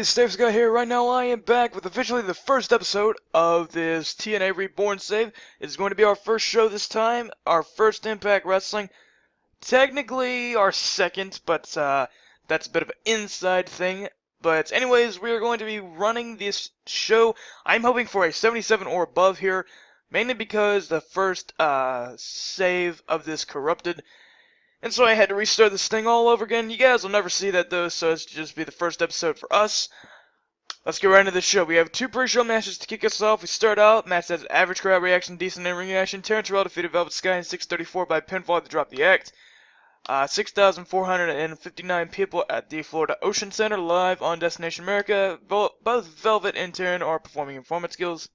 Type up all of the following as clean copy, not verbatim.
guys, Steve Scott here. Right now I am back with officially the first episode of this TNA Reborn save. It's going to be our first show this time, our first Impact Wrestling. Technically our second, but that's a bit of an inside thing. But anyways, we are going to be running this show. I'm hoping for a 77 or above here, mainly because the first save of this corrupted. And so I had to restart this thing all over again. You guys will never see that though, so it's just be the first episode for us. Let's get right into the show. We have two pre-show matches to kick us off. We start out, match has average crowd reaction, decent in-ring reaction. Terrence Terrell defeated Velvet Sky in 6:34 by pinfall to drop the act. 6,459 people at the Florida Ocean Center live on Destination America. Both Velvet and Terran are performing informant skills.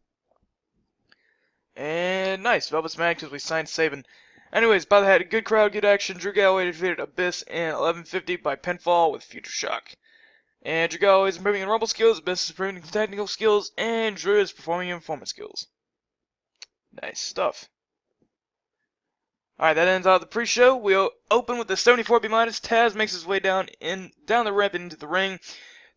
And nice, Velvet's mad because we signed Sabin. Anyways, by the head, a good crowd, good action. Drew Galloway defeated Abyss in 11:50 by pinfall with Future Shock. And Drew Galloway is improving in rumble skills, Abyss is improving in technical skills, and Drew is performing in informant skills. Nice stuff. Alright, that ends out the pre-show. We open with the 74B-. Taz makes his way down the ramp into the ring.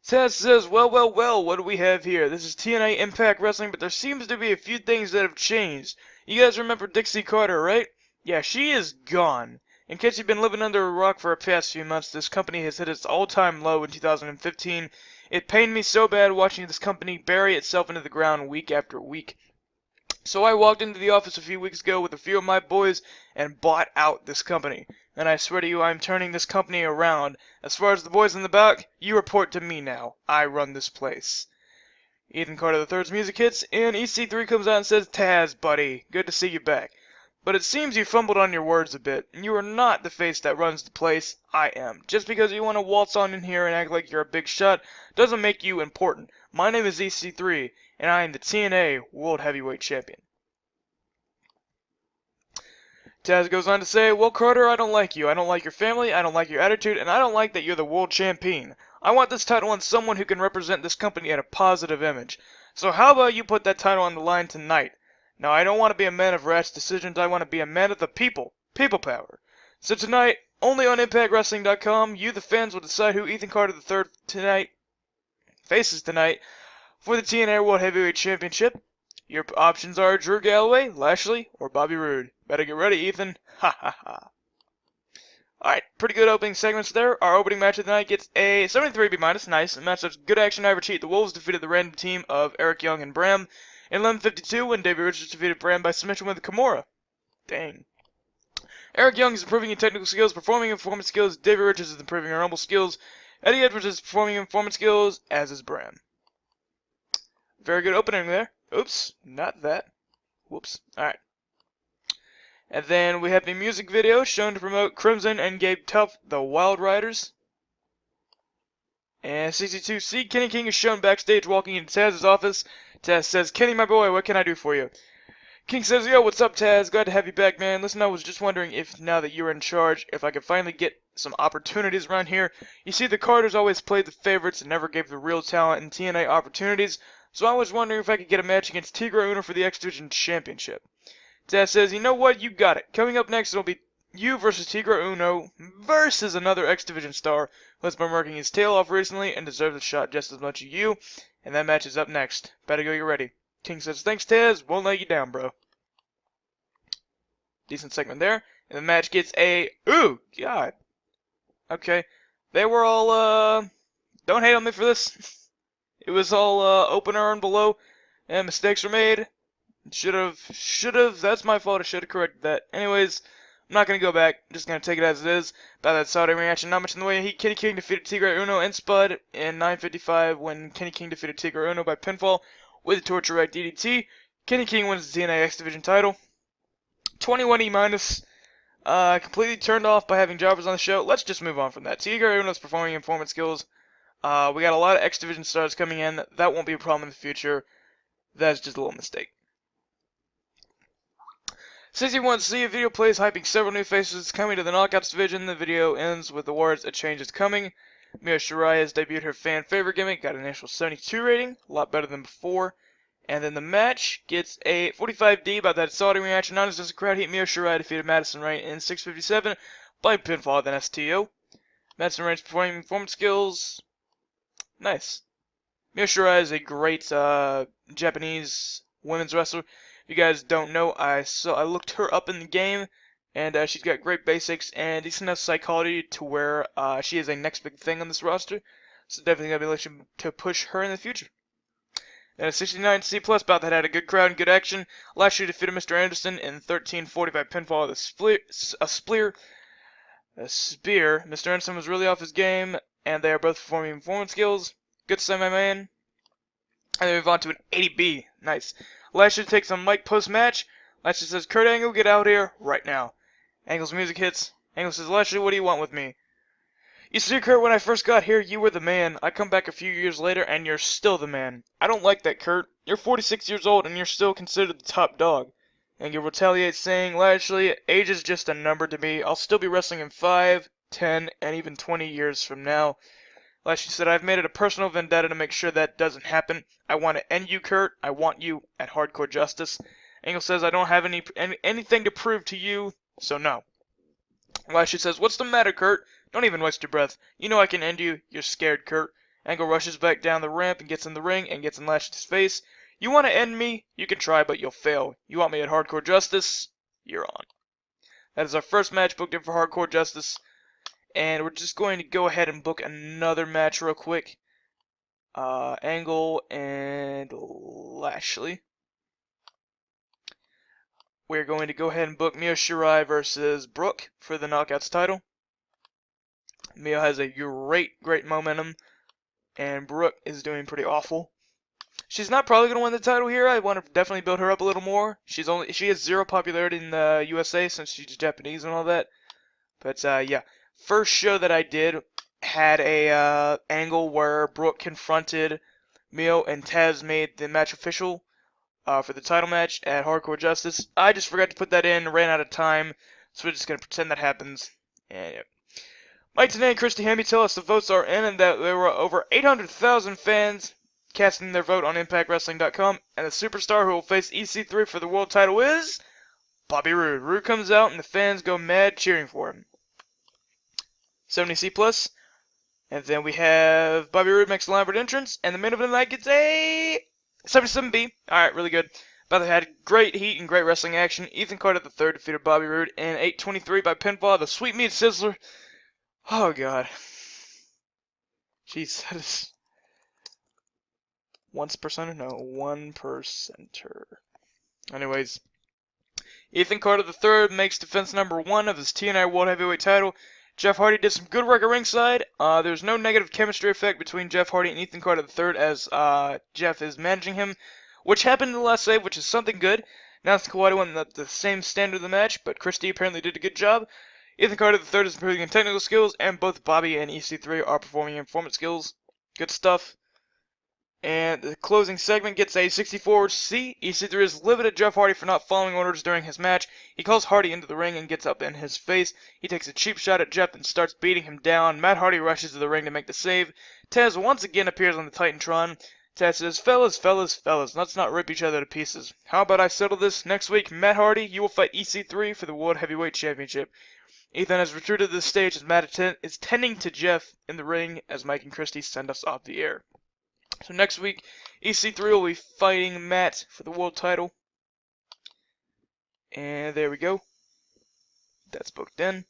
Taz says, well, what do we have here? This is TNA Impact Wrestling, but there seems to be a few things that have changed. You guys remember Dixie Carter, right? Yeah, she is gone. In case you've been living under a rock for the past few months, this company has hit its all-time low in 2015. It pained me so bad watching this company bury itself into the ground week after week. So I walked into the office a few weeks ago with a few of my boys and bought out this company. And I swear to you, I'm turning this company around. As far as the boys in the back, you report to me now. I run this place. Ethan Carter III's music hits, and EC3 comes out and says, Taz, buddy, good to see you back. But it seems you fumbled on your words a bit. You are not the face that runs the place. I am. Just because you want to waltz on in here and act like you're a big shot doesn't make you important. My name is EC3, and I am the TNA World Heavyweight Champion. Taz goes on to say, well, Carter, I don't like you. I don't like your family. I don't like your attitude. And I don't like that you're the world champion. I want this title on someone who can represent this company at a positive image. So how about you put that title on the line tonight? Now, I don't want to be a man of rash decisions. I want to be a man of the people. People power. So tonight, only on ImpactWrestling.com, you, the fans, will decide who Ethan Carter III faces tonight for the TNA World Heavyweight Championship. Your options are Drew Galloway, Lashley, or Bobby Roode. Better get ready, Ethan. Ha ha ha. Alright, pretty good opening segments there. Our opening match of the night gets a 73B-. Nice. A match that's good action. Average heat. The Wolves defeated the random team of Eric Young and Bram in 11:52 when Davey Richards defeated Bram by submission with Kimura. Dang. Eric Young is improving in technical skills, performing in performance skills. Davey Richards is improving in rumble skills. Eddie Edwards is performing in performance skills, as is Bram. Very good opening there. Oops, not that. Whoops. Alright. And then we have a music video shown to promote Crimson and Gabe Tuff, the Wild Riders. And 62C, Kenny King is shown backstage walking into Taz's office. Taz says, Kenny, my boy, what can I do for you? King says, yo, what's up, Taz? Glad to have you back, man. Listen, I was just wondering if, now that you're in charge, if I could finally get some opportunities around here. You see, the Carters always played the favorites and never gave the real talent in TNA opportunities. So I was wondering if I could get a match against Tigre Uno for the X Division Championship. Taz says, you know what? You got it. Coming up next, it'll be you versus Tigre Uno versus another X Division star who has been working his tail off recently and deserves a shot just as much as you. And that match is up next. Better go get ready. King says, thanks, Taz. Won't let you down, bro. Decent segment there. And the match gets a... Ooh, God. Okay. They were all, don't hate on me for this. It was all opener and below, and mistakes were made. Should have, that's my fault, I should have corrected that. Anyways, I'm not going to go back, I'm just going to take it as it is. About that Saudi reaction, not much in the way. Kenny King defeated Tigre Uno and Spud in 9:55 when Kenny King defeated Tigre Uno by pinfall with a Torture Rack DDT. Kenny King wins the TNA X Division title. 21E-. Completely turned off by having jobbers on the show. Let's just move on from that. Tigre Uno's performing in performance skills. We got a lot of X Division stars coming in. That won't be a problem in the future. That's just a little mistake. 61C, a video plays hyping several new faces coming to the Knockouts division. The video ends with the words, a change is coming. Mio Shirai has debuted her fan favorite gimmick, got an initial 72 rating, a lot better than before. And then the match gets a 45D about that Saudi reaction. Not as just a crowd heat. Mio Shirai defeated Madison Rain in 6:57 by pinfall, then STO. Madison Rain's performing performance skills. Nice. Mio Shirai is a great Japanese women's wrestler. If you guys don't know, I looked her up in the game, and she's got great basics and decent enough psychology to where she is a next big thing on this roster. So definitely gonna be looking to push her in the future. And a 69 C plus bout that had a good crowd and good action. Last year defeated Mr. Anderson in 13:40 by pinfall with a spear. Mr. Anderson was really off his game, and they are both performing performance skills. Good to say, my man. And then we move on to an 80B. Nice. Lashley takes on Mike post-match. Lashley says, Kurt Angle, get out here right now. Angle's music hits. Angle says, Lashley, what do you want with me? You see, Kurt, when I first got here, you were the man. I come back a few years later, and you're still the man. I don't like that, Kurt. You're 46 years old, and you're still considered the top dog. Angle retaliates, saying, Lashley, age is just a number to me. I'll still be wrestling in 5, 10, and even 20 years from now. Lashley said, I've made it a personal vendetta to make sure that doesn't happen. I want to end you, Kurt. I want you at Hardcore Justice. Angle says, I don't have anything to prove to you, so no. Lashley says, what's the matter, Kurt? Don't even waste your breath. You know I can end you. You're scared, Kurt. Angle rushes back down the ramp and gets in the ring and gets in Lashley's face. You want to end me? You can try, but you'll fail. You want me at Hardcore Justice? You're on. That is our first match booked in for Hardcore Justice. And we're just going to go ahead and book another match real quick. Angle and Lashley. We're going to go ahead and book Mio Shirai versus Brooke for the Knockouts title. Mio has a great momentum, and Brooke is doing pretty awful. She's not probably going to win the title here. I want to definitely build her up a little more. She has zero popularity in the USA since she's Japanese and all that. But yeah. First show that I did had a angle where Brooke confronted Mio and Taz made the match official for the title match at Hardcore Justice. I just forgot to put that in, ran out of time, so we're just going to pretend that happens. And yeah. Mike TNA and Christy Hamby tell us the votes are in and that there were over 800,000 fans casting their vote on ImpactWrestling.com, and the superstar who will face EC3 for the world title is Bobby Roode. Roode comes out and the fans go mad cheering for him. 70C plus. And then we have Bobby Roode makes a Lambert entrance, and the main event of the night gets a 77B. Alright, really good. But had great heat and great wrestling action. Ethan Carter III defeated Bobby Roode in 8:23 by pinfall. The Sweet Meat Sizzler. Oh god. Jeez, that is once percenter? No, 1%er. Anyways, Ethan Carter III makes defense number 1 of his TNA World Heavyweight title. Jeff Hardy did some good work at ringside. There's no negative chemistry effect between Jeff Hardy and Ethan Carter III as Jeff is managing him, which happened in the last save, which is something good. Nathan Kawada went at the same standard of the match, but Christie apparently did a good job. Ethan Carter III is improving in technical skills, and both Bobby and EC3 are performing in performance skills. Good stuff. And the closing segment gets a 64C. EC3 is livid at Jeff Hardy for not following orders during his match. He calls Hardy into the ring and gets up in his face. He takes a cheap shot at Jeff and starts beating him down. Matt Hardy rushes to the ring to make the save. Taz once again appears on the Titantron. Taz says, fellas, let's not rip each other to pieces. How about I settle this? Next week, Matt Hardy, you will fight EC3 for the World Heavyweight Championship. Ethan has retreated to the stage as Matt is tending to Jeff in the ring as Mike and Christie send us off the air. So next week, EC3 will be fighting Matt for the world title. And there we go. That's booked in.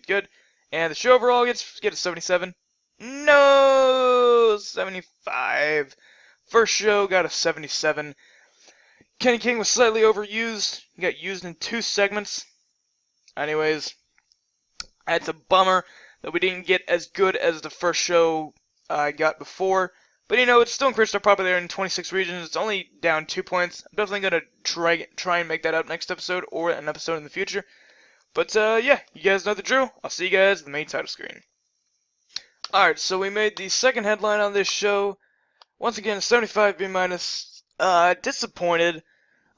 Good. And the show overall gets a 77. No! 75. First show got a 77. Kenny King was slightly overused. He got used in 2 segments. Anyways, it's a bummer that we didn't get as good as the first show I got before. But you know, it's still increased our popularity in 26 regions. It's only down 2 points. I'm definitely going to try and make that up next episode or an episode in the future. But yeah, you guys know the drill. I'll see you guys at the main title screen. Alright, so we made the second headline on this show. Once again, 75B minus. Disappointed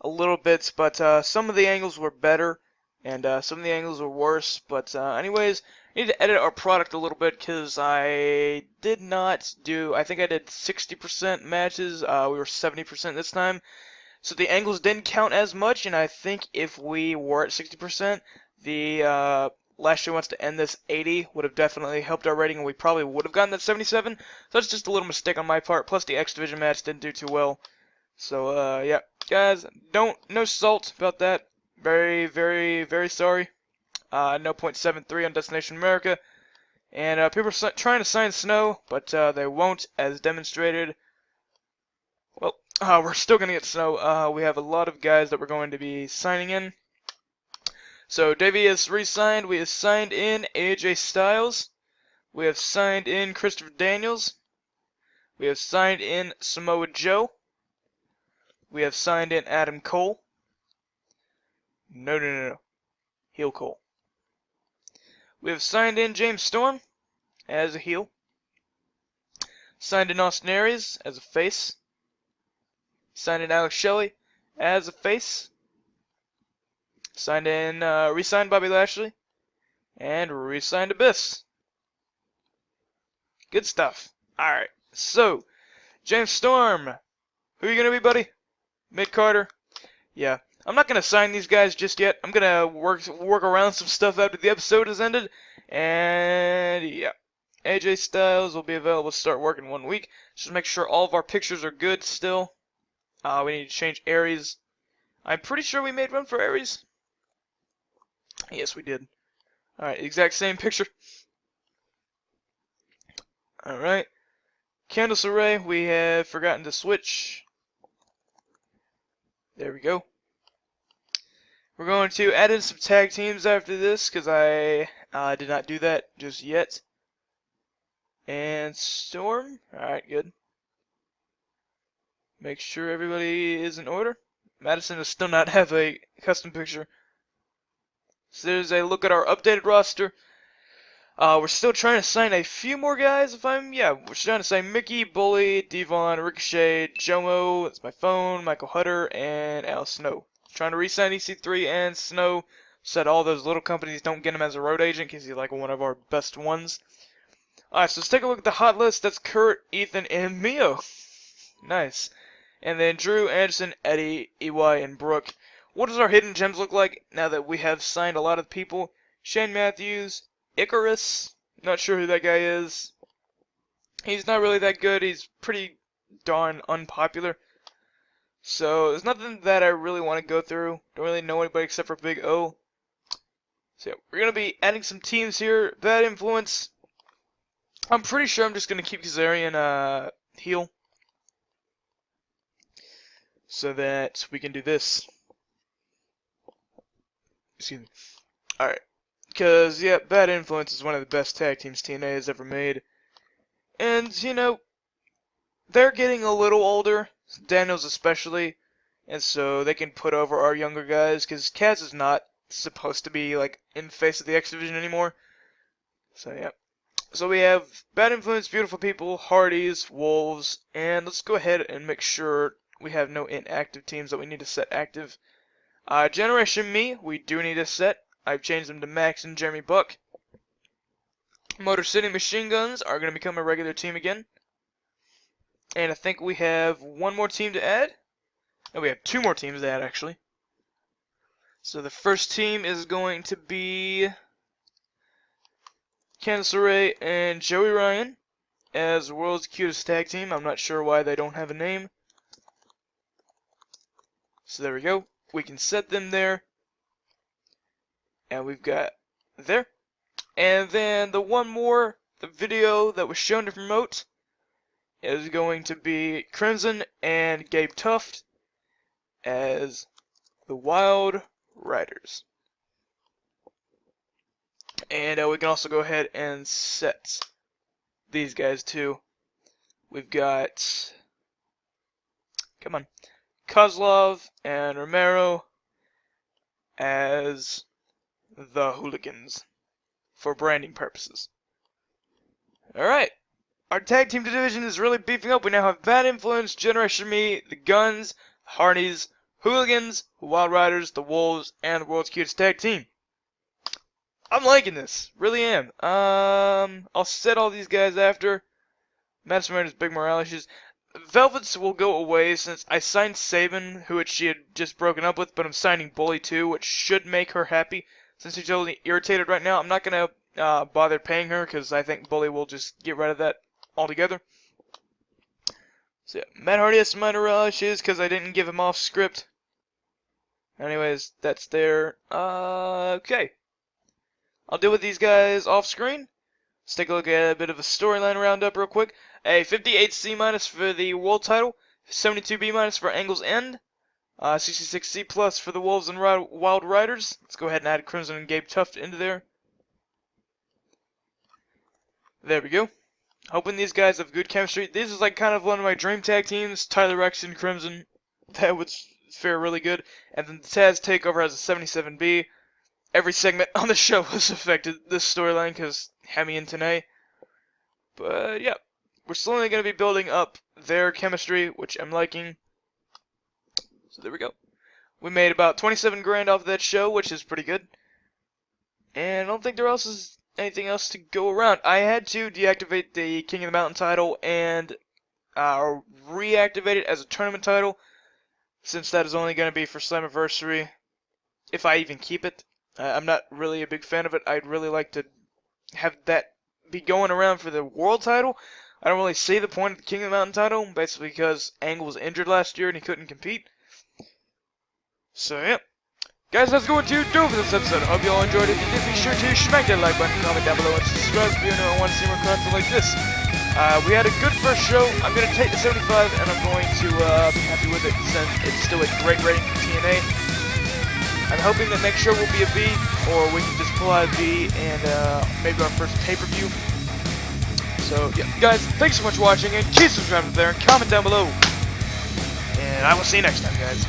a little bit, but some of the angles were better. And some of the angles were worse. But anyways, I need to edit our product a little bit because I did not do, I think I did 60% matches. We were 70% this time. So the angles didn't count as much, and I think if we were at 60%, the Lashley wants to end this 80 would have definitely helped our rating, and we probably would have gotten that 77. So that's just a little mistake on my part. Plus the X Division match didn't do too well. So yeah, guys, no salt about that. Very, very, very sorry. No .73 on Destination America, and people are trying to sign Snow, but they won't, as demonstrated. Well, we're still gonna get Snow. We have a lot of guys that we're going to be signing in. So Davey has re-signed. We have signed in AJ Styles. We have signed in Christopher Daniels. We have signed in Samoa Joe. We have signed in Adam Cole. No. Heel Cole. We have signed in James Storm as a heel. Signed in Austin Aries as a face. Signed in Alex Shelley as a face. Signed in, re-signed Bobby Lashley. And re-signed Abyss. Good stuff. Alright, so, James Storm. Who are you going to be, buddy? Mid-Carter? Yeah. I'm not going to sign these guys just yet. I'm going to work around some stuff after the episode has ended. And, yeah. AJ Styles will be available to start work in 1 week. Just make sure all of our pictures are good still. We need to change Aries. I'm pretty sure we made one for Aries. Yes, we did. Alright, exact same picture. Alright. Candice Array, we have forgotten to switch. There we go. We're going to add in some tag teams after this, because I did not do that just yet. And Storm. Alright, good. Make sure everybody is in order. Madison does still not have a custom picture. So there's a look at our updated roster. We're still trying to sign a few more guys. We're trying to sign Mickey, Bully, Devon, Ricochet, Jomo, that's my phone, Michael Hutter, and Al Snow. Trying to re-sign EC3 and Snow, so that all those little companies don't get him as a road agent, because he's like one of our best ones. Alright, so let's take a look at the hot list. That's Kurt, Ethan, and Mio. Nice. And then Drew, Anderson, Eddie, EY, and Brooke. What does our hidden gems look like now that we have signed a lot of people? Shane Matthews, Icarus, not sure who that guy is. He's not really that good. He's pretty darn unpopular. So there's nothing that I really want to go through. Don't really know anybody except for Big O. So yeah, we're going to be adding some teams here. Bad Influence. I'm pretty sure I'm just going to keep Kazarian heel. So that we can do this. Excuse me. Alright. Because, yeah, Bad Influence is one of the best tag teams TNA has ever made. And, you know, they're getting a little older, Daniels especially, and so they can put over our younger guys, because Kaz is not supposed to be, like, in face of the X Division anymore. So, yeah. So we have Bad Influence, Beautiful People, Hardys, Wolves, and let's go ahead and make sure we have no inactive teams that we need to set active. Generation Me, we do need to set. I've changed them to Max and Jeremy Buck. Motor City Machine Guns are going to become a regular team again. And I think we have one more team to add. No, we have two more teams to add, actually. So the first team is going to be Candice LeRae and Joey Ryan as the world's cutest tag team. I'm not sure why they don't have a name. So there we go. We can set them there. And we've got there. And then the one more, the video that was shown to promote, is going to be Crimson and Gabe Tuft as the Wild Riders. And we can also go ahead and set these guys too. We've got, come on, Kozlov and Romero as the Hooligans for branding purposes. Alright, our tag team division is really beefing up. We now have Bad Influence, Generation Me, the Guns, the Hardys, Hooligans, the Wild Riders, the Wolves, and the world's cutest tag team. I'm liking this, really am. I'll set all these guys after. Madison Raiders, Big morale issues. Velvets will go away since I signed Sabin, who she had just broken up with, but I'm signing Bully too, which should make her happy, since she's totally irritated right now, I'm not gonna bother paying her because I think Bully will just get rid of that altogether. So yeah, Matt Hardy has some minor issues because I didn't give him off script. Anyways, that's there. Okay. I'll deal with these guys off screen. Let's take a look at a bit of a storyline roundup real quick. A 58C minus for the world title, 72B minus for Angle's End, 66C plus for the Wolves and Wild Riders. Let's go ahead and add Crimson and Gabe Tuft into there. There we go. Hoping these guys have good chemistry. This is like kind of one of my dream tag teams. Tyler Rex and Crimson. That would fare really good. And then the Taz Takeover has a 77B. Every segment on the show was affected this storyline because Hemi and TNA. But yeah, we're slowly going to be building up their chemistry, which I'm liking. So there we go. We made about 27 grand off of that show, which is pretty good. And I don't think there else is anything else to go around. I had to deactivate the King of the Mountain title and reactivate it as a tournament title, since that is only going to be for Slammiversary, if I even keep it. I'm not really a big fan of it. I'd really like to have that be going around for the world title. I don't really see the point of the King of the Mountain title, basically because Angle was injured last year and he couldn't compete. So yeah. Guys, that's going to do for this episode. I hope you all enjoyed it. If you did, be sure to smack that like button, comment down below, and subscribe if you know I want to see more content like this. We had a good first show. I'm going to take the 75, and I'm going to be happy with it since it's still a great rating for TNA. I'm hoping that next show will be a B, or we can just pull out a B and maybe our first pay-per-view. So, yeah, guys, thanks so much for watching, and keep subscribing there, and comment down below. And I will see you next time, guys.